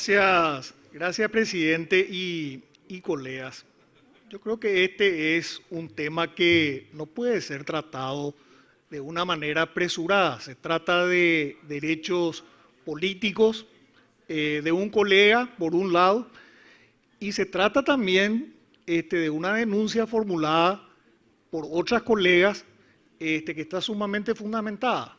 Gracias presidente y colegas. Yo creo que este es un tema que no puede ser tratado de una manera apresurada. Se trata de derechos políticos de un colega, por un lado, y se trata también de una denuncia formulada por otras colegas que está sumamente fundamentada.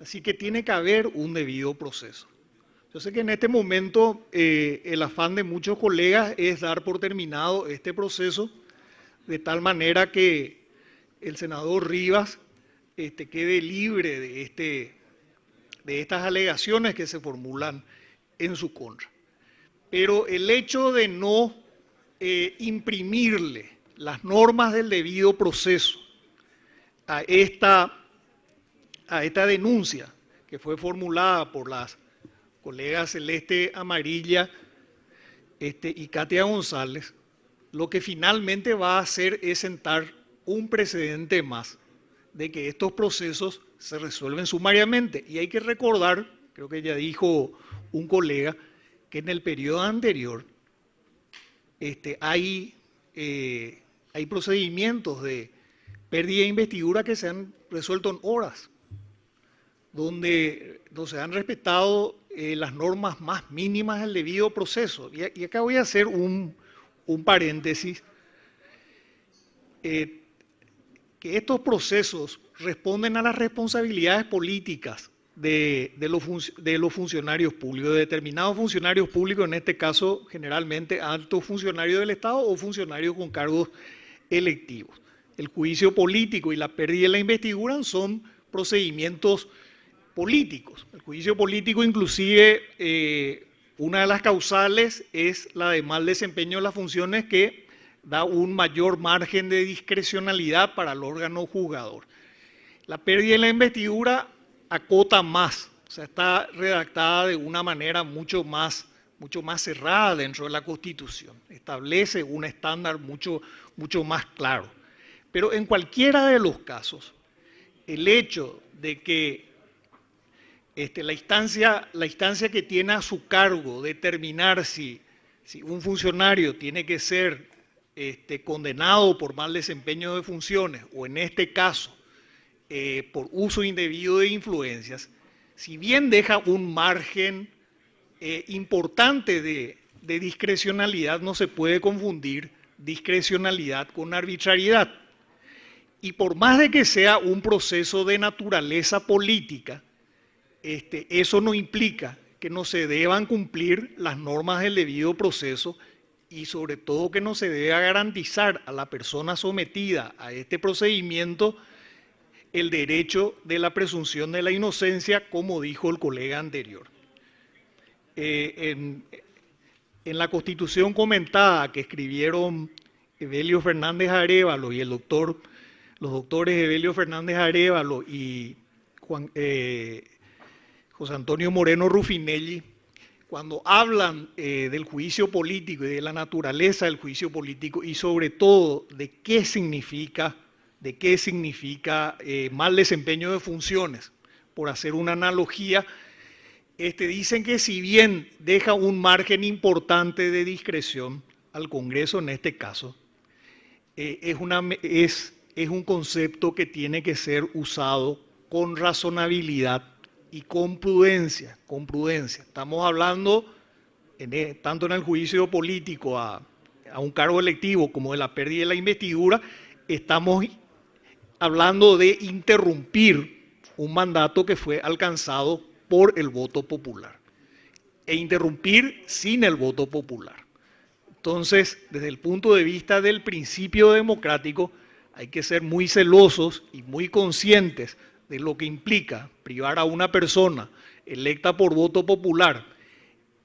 Así que tiene que haber un debido proceso. Yo sé que en este momento el afán de muchos colegas es dar por terminado este proceso, de tal manera que el senador Rivas quede libre de estas alegaciones que se formulan en su contra. Pero el hecho de no imprimirle las normas del debido proceso a esta denuncia que fue formulada por las colegas Celeste Amarilla y Katia González, lo que finalmente va a hacer es sentar un precedente más de que estos procesos se resuelven sumariamente. Y hay que recordar, creo que ya dijo un colega, que en el periodo anterior hay procedimientos de pérdida de investidura que se han resuelto en horas, donde no se han respetado las normas más mínimas del debido proceso. Y acá voy a hacer un paréntesis, que estos procesos responden a las responsabilidades políticas de los funcionarios públicos, de determinados funcionarios públicos, en este caso generalmente altos funcionarios del Estado o funcionarios con cargos electivos. El juicio político y la pérdida de la investidura son procedimientos políticos. El juicio político inclusive, una de las causales es la de mal desempeño de las funciones, que da un mayor margen de discrecionalidad para el órgano juzgador. La pérdida de la investidura acota más, o sea, está redactada de una manera mucho más cerrada dentro de la Constitución, establece un estándar mucho más claro. Pero en cualquiera de los casos, el hecho de que la instancia que tiene a su cargo determinar si un funcionario tiene que ser condenado por mal desempeño de funciones o en este caso por uso indebido de influencias, si bien deja un margen importante de discrecionalidad, no se puede confundir discrecionalidad con arbitrariedad. Y por más de que sea un proceso de naturaleza política, eso no implica que no se deban cumplir las normas del debido proceso y sobre todo que no se deba garantizar a la persona sometida a este procedimiento el derecho de la presunción de la inocencia, como dijo el colega anterior. En la Constitución comentada que escribieron Evelio Fernández Arévalo y los doctores Evelio Fernández Arévalo y José Antonio Moreno Ruffinelli, cuando hablan del juicio político y de la naturaleza del juicio político y sobre todo de qué significa mal desempeño de funciones, por hacer una analogía, dicen que si bien deja un margen importante de discreción al Congreso en este caso, es un concepto que tiene que ser usado con razonabilidad y con prudencia. Estamos hablando, tanto en el juicio político a un cargo electivo como de la pérdida de la investidura, estamos hablando de interrumpir un mandato que fue alcanzado por el voto popular e interrumpir sin el voto popular. Entonces, desde el punto de vista del principio democrático, hay que ser muy celosos y muy conscientes de lo que implica privar a una persona electa por voto popular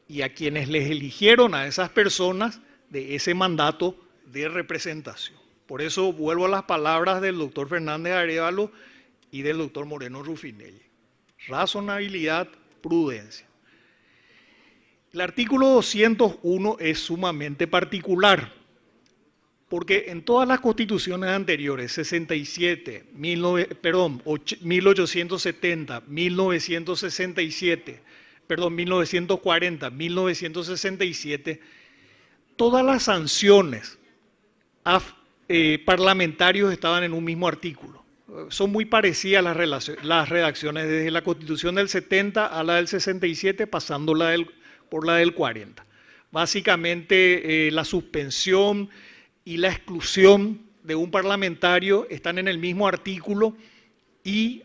y a quienes les eligieron a esas personas de ese mandato de representación. Por eso vuelvo a las palabras del doctor Fernández Arévalo y del doctor Moreno Ruffinelli. Razonabilidad, prudencia. El artículo 201 es sumamente particular, porque en todas las constituciones anteriores, 67, 1870, 1967, perdón, 1940, 1967, todas las sanciones a parlamentarios estaban en un mismo artículo. Son muy parecidas las redacciones desde la Constitución del 70 a la del 67, pasando por la del 40. Básicamente la suspensión y la exclusión de un parlamentario están en el mismo artículo y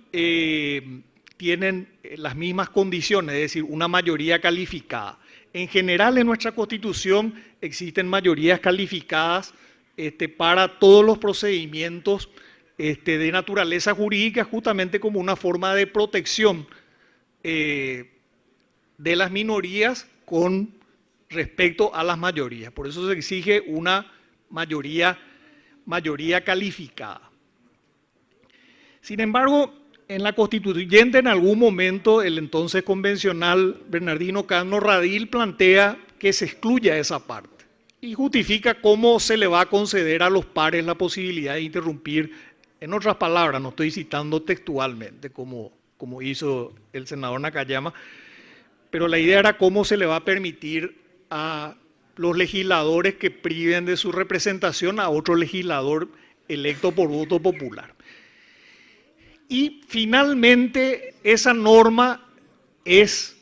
tienen las mismas condiciones, es decir, una mayoría calificada. En general, en nuestra Constitución existen mayorías calificadas para todos los procedimientos de naturaleza jurídica, justamente como una forma de protección de las minorías con respecto a las mayorías. Por eso se exige una mayoría calificada. Sin embargo, en la constituyente en algún momento el entonces convencional Bernardino Cano Radil plantea que se excluya esa parte y justifica cómo se le va a conceder a los pares la posibilidad de interrumpir. En otras palabras, no estoy citando textualmente como hizo el senador Nakayama, pero la idea era cómo se le va a permitir a los legisladores que priven de su representación a otro legislador electo por voto popular. Y finalmente esa norma es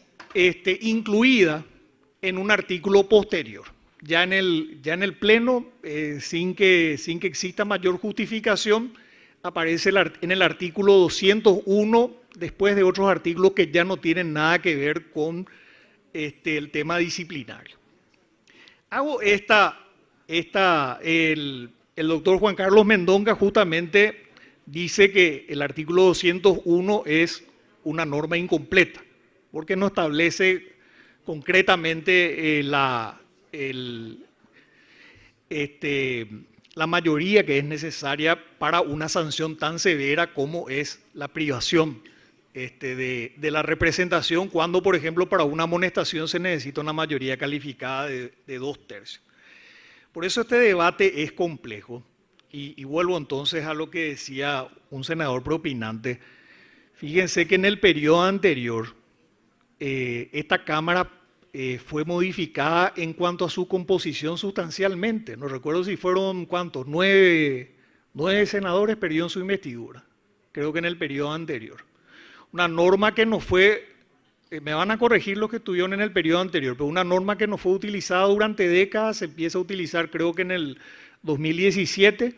incluida en un artículo posterior. Ya en el Pleno, sin que exista mayor justificación, aparece en el artículo 201, después de otros artículos que ya no tienen nada que ver con el tema disciplinario. Hago el doctor Juan Carlos Mendonca justamente dice que el artículo 201 es una norma incompleta, porque no establece concretamente la mayoría que es necesaria para una sanción tan severa como es la privación de la representación, cuando, por ejemplo, para una amonestación se necesita una mayoría calificada de 2/3. Por eso este debate es complejo. Y vuelvo entonces a lo que decía un senador propinante. Fíjense que en el periodo anterior esta Cámara fue modificada en cuanto a su composición sustancialmente. No recuerdo si fueron, ¿cuántos? 9 senadores perdieron su investidura, creo que en el periodo anterior. Una norma que no fue, me van a corregir los que estuvieron en el periodo anterior, pero una norma que no fue utilizada durante décadas, se empieza a utilizar creo que en el 2017,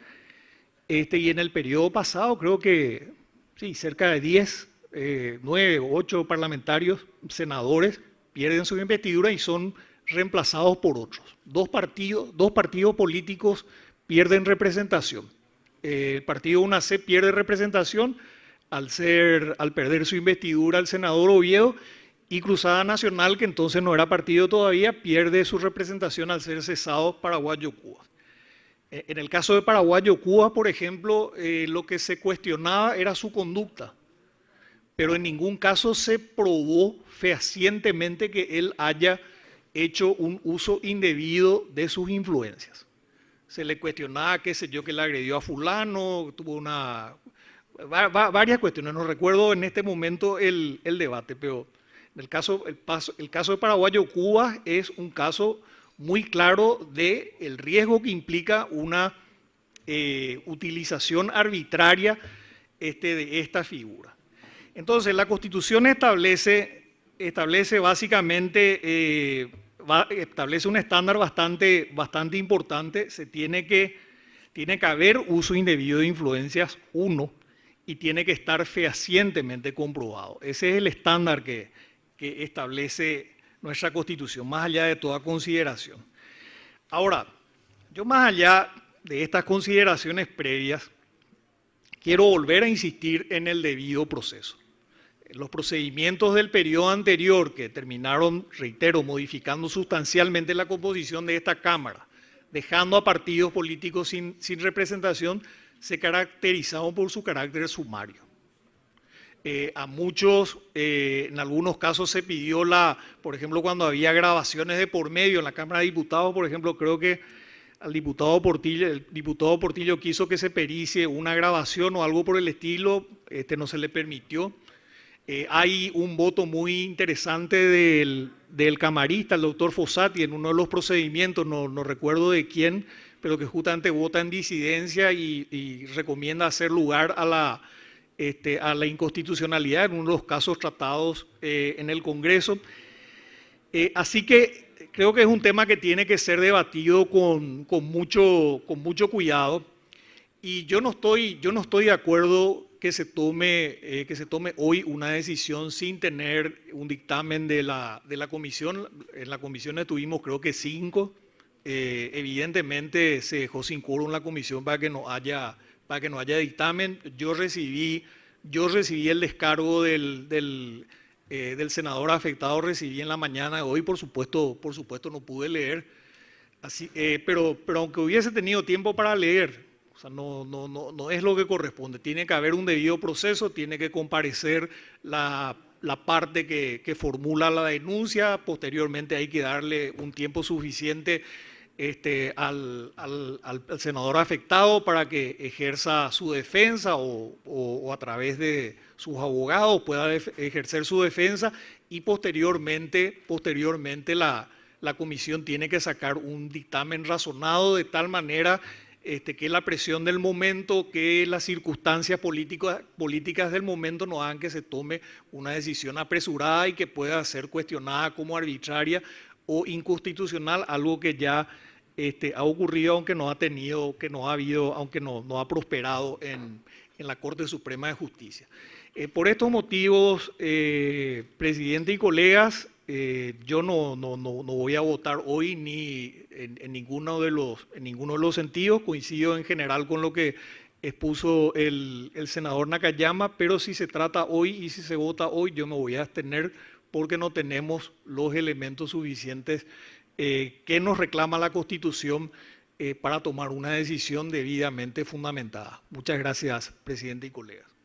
y en el periodo pasado creo que sí, cerca de 10, 9 o 8 parlamentarios, senadores, pierden su investidura y son reemplazados por otros. Dos partidos políticos pierden representación. El partido UNACE pierde representación al perder su investidura el senador Oviedo, y Cruzada Nacional, que entonces no era partido todavía, pierde su representación al ser cesado Paraguayo Cuba. En el caso de Paraguayo Cuba, por ejemplo, lo que se cuestionaba era su conducta, pero en ningún caso se probó fehacientemente que él haya hecho un uso indebido de sus influencias. Se le cuestionaba, qué sé yo, que le agredió a fulano, tuvo varias cuestiones, no recuerdo en este momento el debate, pero el caso de Paraguayo Cuba es un caso muy claro del riesgo que implica una utilización arbitraria de esta figura. Entonces, la Constitución establece básicamente, establece un estándar bastante importante. Tiene que haber uso indebido de influencias, uno, y tiene que estar fehacientemente comprobado. Ese es el estándar que establece nuestra Constitución, más allá de toda consideración. Ahora, yo más allá de estas consideraciones previas, quiero volver a insistir en el debido proceso. Los procedimientos del periodo anterior que terminaron, reitero, modificando sustancialmente la composición de esta Cámara, dejando a partidos políticos sin representación, se caracterizaron por su carácter sumario. A muchos, en algunos casos se pidió por ejemplo, cuando había grabaciones de por medio en la Cámara de Diputados, por ejemplo, creo que el diputado Portillo quiso que se pericie una grabación o algo por el estilo, no se le permitió. Hay un voto muy interesante del camarista, el doctor Fossati, en uno de los procedimientos, no recuerdo de quién, pero que justamente vota en disidencia y recomienda hacer lugar a la inconstitucionalidad en uno de los casos tratados en el Congreso. Así que creo que es un tema que tiene que ser debatido con mucho cuidado. Y yo no estoy de acuerdo que se tome hoy una decisión sin tener un dictamen de la comisión. En la comisión estuvimos creo que 5. Evidentemente se dejó sin quórum la comisión para que no haya dictamen. Yo recibí el descargo del senador afectado, recibí en la mañana de hoy, por supuesto no pude leer. Así, pero aunque hubiese tenido tiempo para leer, o sea, no es lo que corresponde. Tiene que haber un debido proceso, tiene que comparecer la parte que formula la denuncia, posteriormente hay que darle un tiempo suficiente al senador afectado para que ejerza su defensa o a través de sus abogados pueda ejercer su defensa y posteriormente la comisión tiene que sacar un dictamen razonado de tal manera que la presión del momento, que las circunstancias políticas del momento no hagan que se tome una decisión apresurada y que pueda ser cuestionada como arbitraria o inconstitucional, algo que ya ha ocurrido, aunque no ha tenido, que no ha habido, aunque no ha prosperado en la Corte Suprema de Justicia. Por estos motivos, presidente y colegas, yo no voy a votar hoy ni en ninguno de los sentidos. Coincido en general con lo que expuso el senador Nakayama, pero si se trata hoy y si se vota hoy, yo me voy a abstener porque no tenemos los elementos suficientes que nos reclama la Constitución para tomar una decisión debidamente fundamentada. Muchas gracias, presidente y colegas.